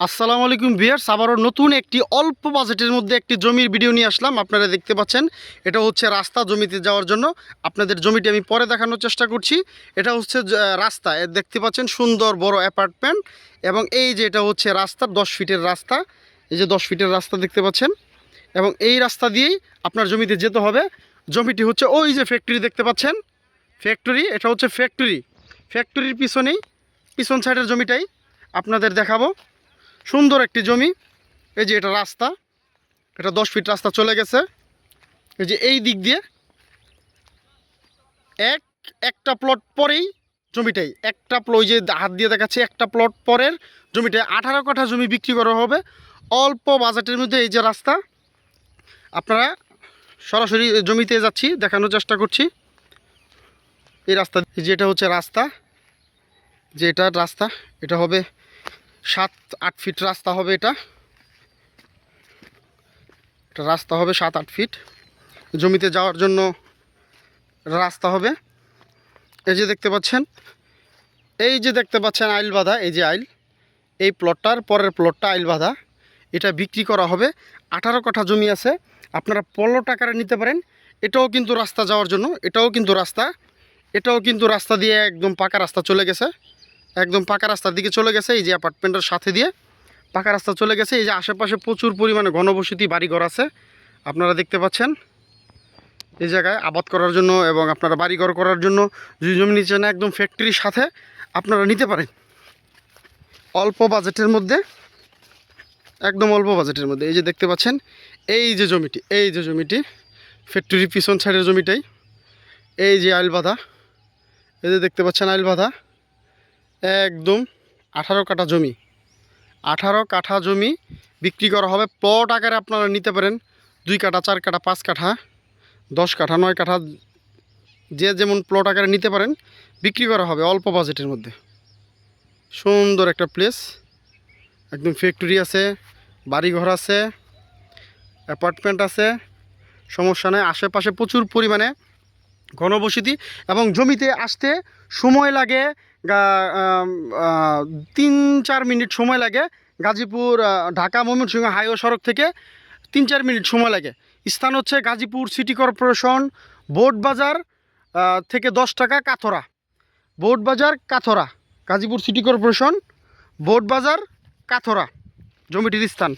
আসসালামু আলাইকুম ভিউয়ার্স, আবারও নতুন একটি অল্প বাজেটের মধ্যে একটি জমির ভিডিও নিয়ে আসলাম। আপনারা দেখতে পাচ্ছেন এটা হচ্ছে রাস্তা জমিতে যাওয়ার জন্য। আপনাদের জমিটি আমি পরে দেখানোর চেষ্টা করছি। এটা হচ্ছে রাস্তা, দেখতে পাচ্ছেন সুন্দর বড় অ্যাপার্টমেন্ট। এবং এই যে এটা হচ্ছে রাস্তা, 10 ফিটের রাস্তা। এই যে 10 ফিটের রাস্তা দেখতে পাচ্ছেন, এবং এই রাস্তা দিয়েই আপনার জমিতে যেতে হবে। জমিটি হচ্ছে ওই যে ফ্যাক্টরি দেখতে পাচ্ছেন, ফ্যাক্টরি, এটা হচ্ছে ফ্যাক্টরির পিছন সাইডের জমিটাই আপনাদের দেখাবো। সুন্দর একটি জমি। এই যে এটা রাস্তা, এটা 10 ফিট রাস্তা চলে গেছে। এই যে এই দিক দিয়ে একটা প্লট পরেই জমিটাই, একটা প্লট, যে হাত দিয়ে দেখাচ্ছে, একটা প্লট পরের জমিটায় 18 কাঠা জমি বিক্রি করা হবে অল্প বাজেটের মধ্যে। এই যে রাস্তা, আপনারা সরাসরি জমিতে যাচ্ছি, দেখানোর চেষ্টা করছি। এই রাস্তা, যেটা হচ্ছে রাস্তা, যে এটা রাস্তা, এটা হবে 7-8 ফিট রাস্তা হবে। এটা রাস্তা হবে 7-8 ফিট জমিতে যাওয়ার জন্য রাস্তা হবে। এই যে দেখতে পাচ্ছেন, আইল বাঁধা, এই যে আইল, এই প্লটটার পরের প্লটটা আইল বাঁধা। এটা বিক্রি করা হবে। 18 কাঠা জমি আছে, আপনারা প্লট আকারে নিতে পারেন। এটাও কিন্তু রাস্তা যাওয়ার জন্য, এটাও কিন্তু রাস্তা দিয়ে একদম পাকা রাস্তা চলে গেছে, একদম পাকা রাস্তার দিকে চলে গেছে। এই যে অ্যাপার্টমেন্টের সাথে দিয়ে পাকা রাস্তা চলে গেছে। এই যে আশেপাশে প্রচুর পরিমাণে ঘনবসতি বাড়িঘর আছে, আপনারা দেখতে পাচ্ছেন। এই জায়গায় আবাদ করার জন্য এবং আপনারা বাড়িঘর করার জন্য যদি জমি নিচ্ছেন, একদম ফ্যাক্টরির সাথে আপনারা নিতে পারেন অল্প বাজেটের মধ্যে, একদম অল্প বাজেটের মধ্যে। এই যে দেখতে পাচ্ছেন, এই যে জমিটি ফ্যাক্টরির পিছন সাইডের জমিটাই। এই যে আইল বাঁধা, এই যে দেখতে পাচ্ছেন আইল বাঁধা, একদম 18 কাঠা জমি। 18 কাঠা জমি বিক্রি করা হবে প্লট আকারে। আপনারা নিতে পারেন 2 কাঠা, 4 কাঠা, 5 কাঠা, 10 কাঠা, 9 কাঠা, যে যেমন প্লট আকারে নিতে পারেন। বিক্রি করা হবে অল্প বাজেটের মধ্যে। সুন্দর একটা প্লেস, একদম ফ্যাক্টরি আছে, বাড়িঘর আছে, অ্যাপার্টমেন্ট আছে, সমস্যা নেই। আশেপাশে প্রচুর পরিমাণে ঘনবসতি, এবং জমিতে আসতে সময় লাগে 3-4 মিনিট সময় লাগে। গাজীপুর ঢাকা ময়মনসিংহ হাইওয়ে সড়ক থেকে 3-4 মিনিট সময় লাগে। স্থান হচ্ছে গাজীপুর সিটি কর্পোরেশন, বোট বাজার থেকে 10 টাকা কাথরা, বোট বাজার কাথরা, গাজীপুর সিটি কর্পোরেশন, বোট বাজার কাথরা জমিটির স্থান।